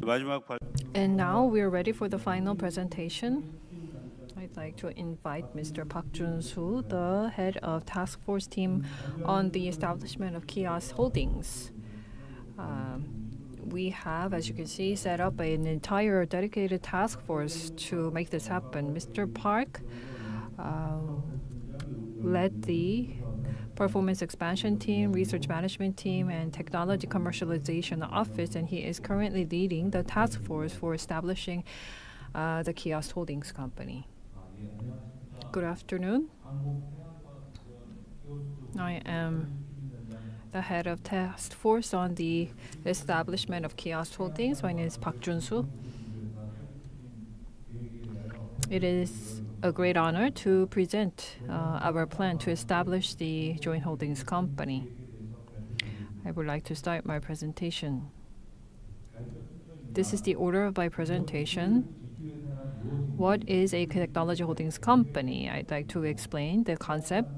And now we are ready for the final presentation. I'd like to invite Mr. Park Jun-su, the head of task force team on the establishment of KIOST Holdings. We have, as you can see, set up an entire dedicated task force to make this happen. Mr. Park led the performance expansion team, research management team, and technology commercialization office, and he is currently leading the task force for establishing the KIOST Holdings company. Good afternoon. I am the head of task force on the establishment of KIOST Holdings. My name is Park Jun-su. It is a great honor to present our plan to establish the joint holdings company. I would like to start my presentation. This is the order of my presentation. What is a technology holdings company? I'd like to explain the concept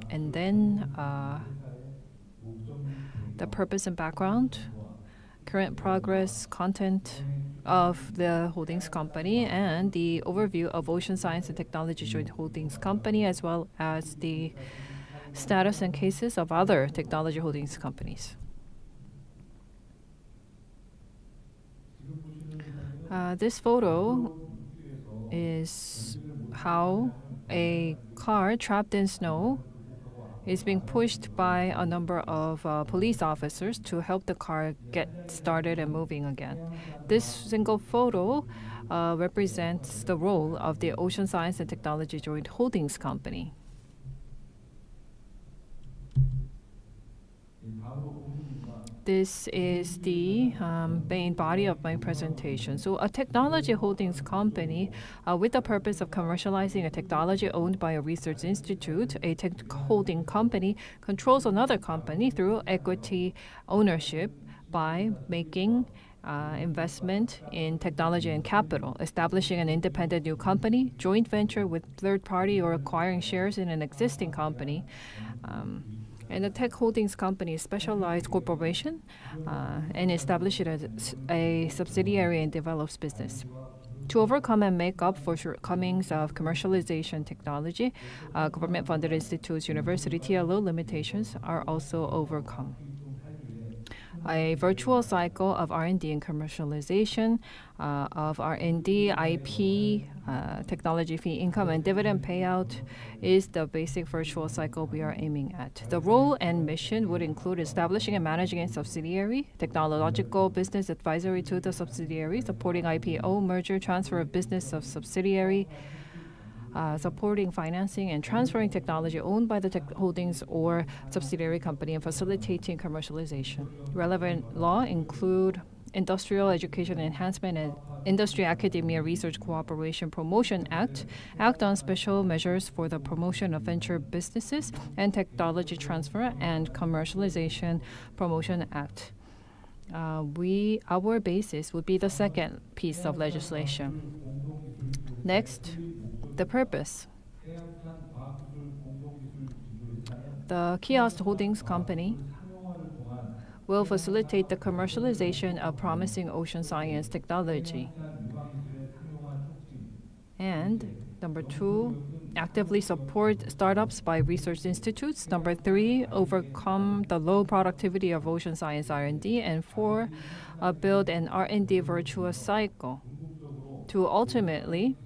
and then the purpose and background, current progress, content of the holdings company, and the overview of Ocean Science and Technology Joint Holdings Company, as well as the status and cases of other technology holdings companies. This photo is how a car trapped in snow is being pushed by a number of police officers to help the car get started and moving again. This single photo represents the role of the Ocean Science and Technology Joint Holdings Company. This is the main body of my presentation. So a technology holdings company with the purpose of commercializing a technology owned by a research institute, a tech holding company controls another company through equity ownership by making investment in technology and capital, establishing an independent new company, joint venture with third party, or acquiring shares in an existing company. And the tech holdings company is a specialized corporation and established it as a subsidiary and develops business. To overcome and make up for shortcomings of commercialization technology, government-funded institutes, university TLO limitations are also overcome. A virtual cycle of R&D and commercialization of R&D, IP, technology fee income, and dividend payout is the basic virtual cycle we are aiming at. The role and mission would include establishing and managing a subsidiary, technological business advisory to the subsidiary, supporting IPO, merger, transfer of business of subsidiary, supporting financing and transferring technology owned by the tech holdings or subsidiary company, and facilitating commercialization. Relevant law include Industrial Education Enhancement and Industry Academia Research Cooperation Promotion Act, Act on Special Measures for the Promotion of Venture Businesses and Technology Transfer, and Commercialization Promotion Act. Our basis would be the second piece of legislation. Next, the purpose. The KIOST Holdings Company will facilitate the commercialization of promising ocean science technology. And number 2, actively support startups by research institutes. Number 3, overcome the low productivity of ocean science R&D. And 4, build an R&D virtuous cycle to ultimately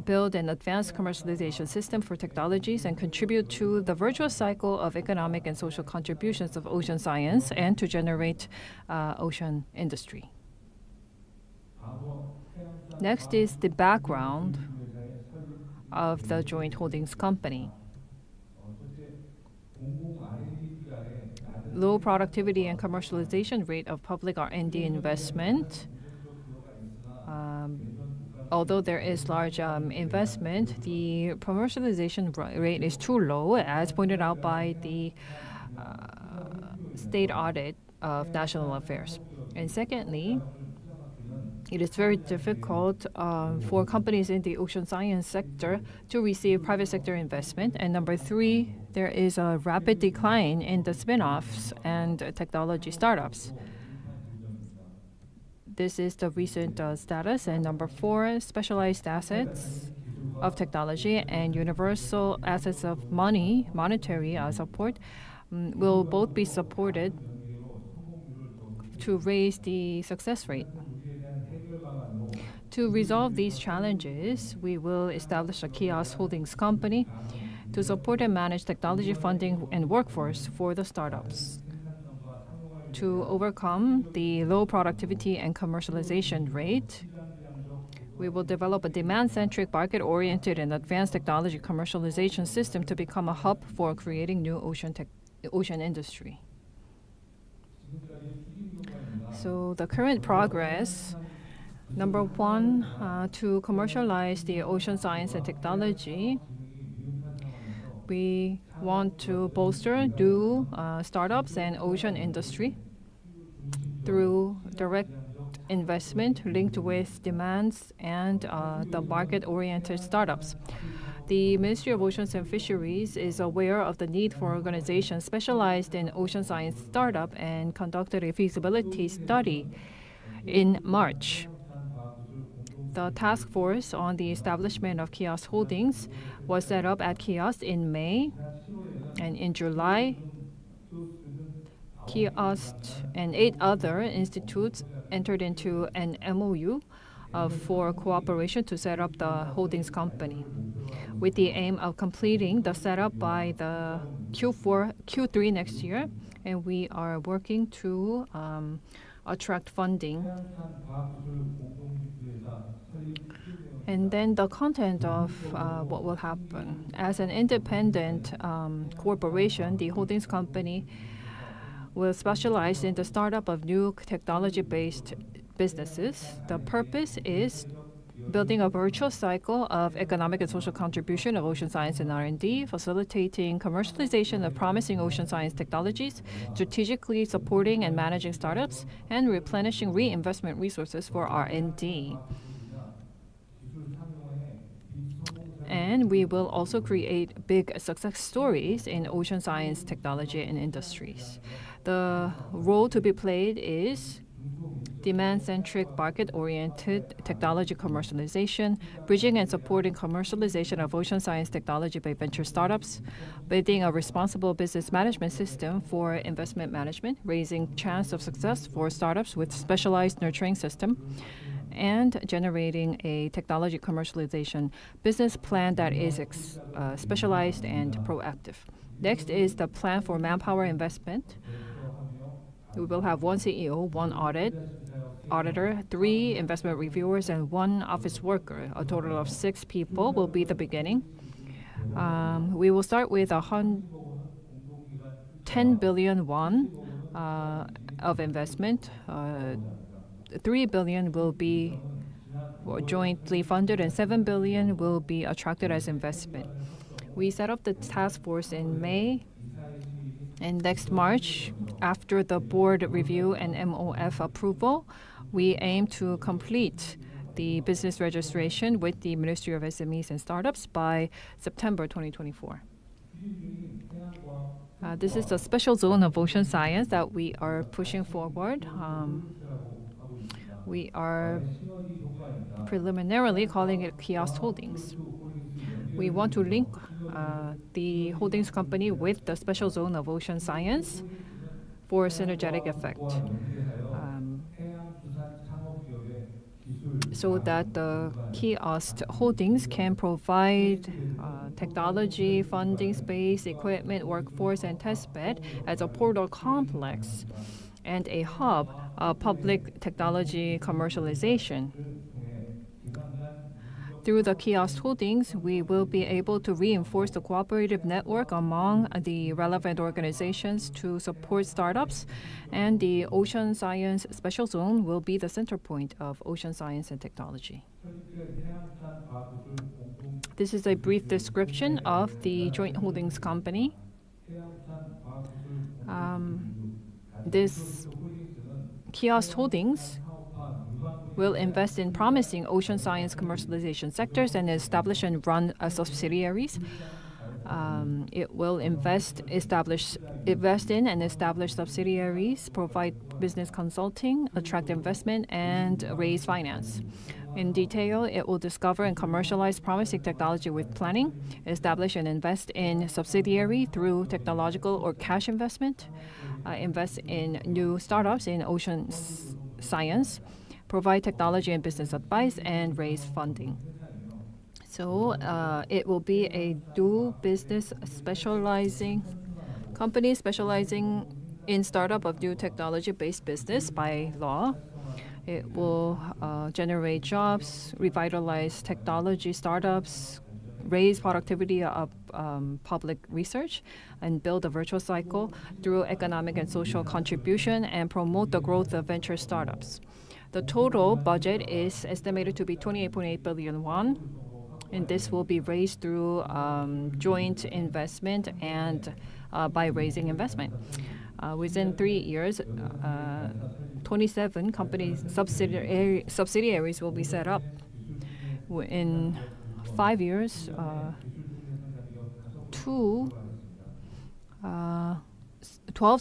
build an advanced commercialization system for technologies and contribute to the virtuous cycle of economic and social contributions of ocean science and to generate ocean industry. Next is the background of the joint holdings company. Low productivity and commercialization rate of public R&D investment. Although there is large investment, the commercialization rate is too low, as pointed out by the State Audit of National Affairs. And secondly, it is very difficult for companies in the ocean science sector to receive private sector investment. And number 3, there is a rapid decline in the spin-offs and technology startups. This is the recent status. And number 4, specialized assets of technology and universal assets of monetary support will both be supported to raise the success rate. To resolve these challenges, we will establish a KIOST Holdings company to support and manage technology funding and workforce for the startups. To overcome the low productivity and commercialization rate, we will develop a demand-centric, market-oriented, and advanced technology commercialization system to become a hub for creating new ocean industry. So the current progress, number 1, to commercialize the ocean science and technology, we want to bolster new startups and ocean industry through direct investment linked with demands and the market-oriented startups. The Ministry of Oceans and Fisheries is aware of the need for organizations specialized in ocean science startup and conducted a feasibility study in March. The task force on the establishment of KIOST Holdings was set up at KIOST in May, and in July, KIOST and 8 other institutes entered into an MOU for cooperation to set up the holdings company, with the aim of completing the setup by the Q3 next year, and we are working to attract funding. And then the content of what will happen. As an independent corporation, the holdings company will specialize in the startup of new technology-based businesses. The purpose is building a virtuous cycle of economic and social contribution of ocean science and R&D, facilitating commercialization of promising ocean science technologies, strategically supporting and managing startups, and replenishing reinvestment resources for R&D. And we will also create big success stories in ocean science, technology, and industries. The role to be played is demand-centric, market-oriented technology commercialization, bridging and supporting commercialization of ocean science technology by venture startups, building a responsible business management system for investment management, raising chance of success for startups with specialized nurturing system, and generating a technology commercialization business plan that is specialized and proactive. Next is the plan for manpower investment. We will have 1 CEO, 1 auditor, 3 investment reviewers, and 1 office worker. A total of 6 people will be the beginning. We will start with 10 billion won of investment. 3 billion will be jointly funded, and 7 billion will be attracted as investment. We set up the task force in May, and next March, after the board review and MOF approval, we aim to complete the business registration with the Ministry of SMEs and Startups by September 2024. This is a special zone of ocean science that we are pushing forward. We are preliminarily calling it KIOST Holdings. We want to link the holdings company with the special zone of ocean science for synergetic effect, so that the KIOST Holdings can provide technology, funding space, equipment, workforce, and testbed as a portal complex and a hub of public technology commercialization. Through the KIOST Holdings, we will be able to reinforce the cooperative network among the relevant organizations to support startups, and the Ocean Science Special Zone will be the center point of ocean science and technology. This is a brief description of the joint holdings company. This KIOST Holdings will invest in promising ocean science commercialization sectors and establish and run subsidiaries. It will invest in and establish subsidiaries, provide business consulting, attract investment, and raise finance. In detail, it will discover and commercialize promising technology with planning, establish and invest in subsidiary through technological or cash investment, invest in new startups in ocean science, provide technology and business advice, and raise funding. So it will be a dual business company specializing in startup of new technology-based business by law. It will generate jobs, revitalize technology startups, raise productivity of public research, and build a virtuous cycle through economic and social contribution and promote the growth of venture startups. The total budget is estimated to be 28.8 billion won, and this will be raised through joint investment and by raising investment. Within 3 years, 27 companies subsidiaries will be set up. In 5 years, 12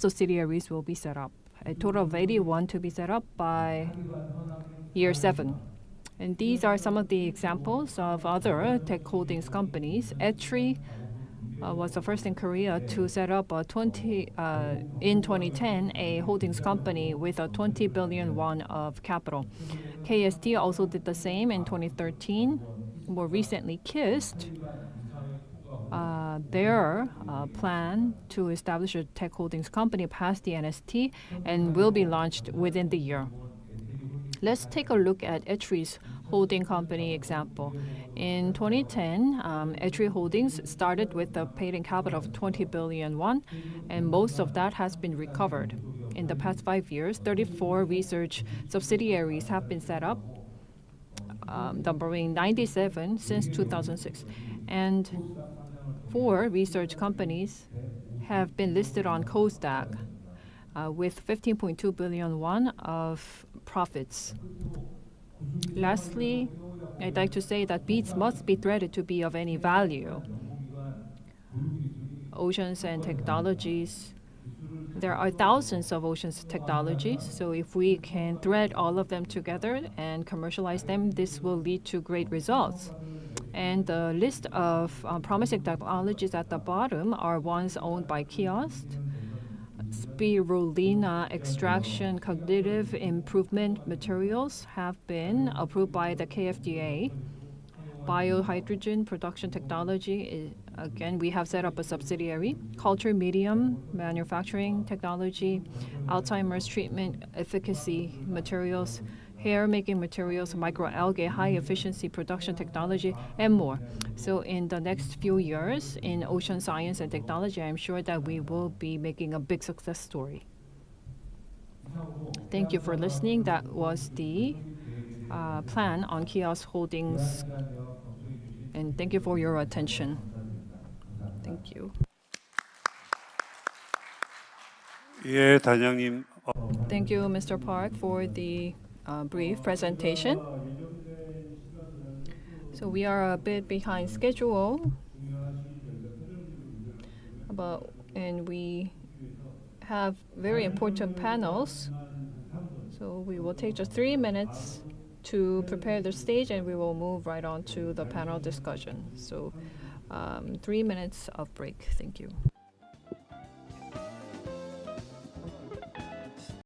subsidiaries will be set up. A total of 81 to be set up by year 7. And these are some of the examples of other tech holdings companies. Etri was the first in Korea to set up in 2010 a holdings company with a 20 billion won of capital. KST also did the same in 2013. More recently, KIOST, their plan to establish a tech holdings company passed the NST and will be launched within the year. Let's take a look at Etri's holding company example. In 2010, Etri Holdings started with a paid-in capital of 20 billion won, and most of that has been recovered. In the past 5 years, 34 research subsidiaries have been set up, numbering 97 since 2006, and 4 research companies have been listed on KOSDAQ with 15.2 billion won of profits. Lastly, I'd like to say that beats must be threaded to be of any value. Oceans and technologies. There are thousands of oceans technologies, so if we can thread all of them together and commercialize them, this will lead to great results. And the list of promising technologies at the bottom are ones owned by KIOST. Spirulina extraction cognitive improvement materials have been approved by the KFDA. Biohydrogen production technology, again, we have set up a subsidiary. Culture medium manufacturing technology, Alzheimer's treatment efficacy materials, hair making materials, microalgae, high efficiency production technology, and more. So in the next few years in ocean science and technology, I'm sure that we will be making a big success story. Thank you for listening. That was the plan on KIOST Holdings, and thank you for your attention. Thank you. 예, 단장님. Thank you, Mr. Park, for the brief presentation. So we are a bit behind schedule, and we have very important panels. So we will take just 3 minutes to prepare the stage, and we will move right on to the panel discussion. So 3 minutes of break. Thank you.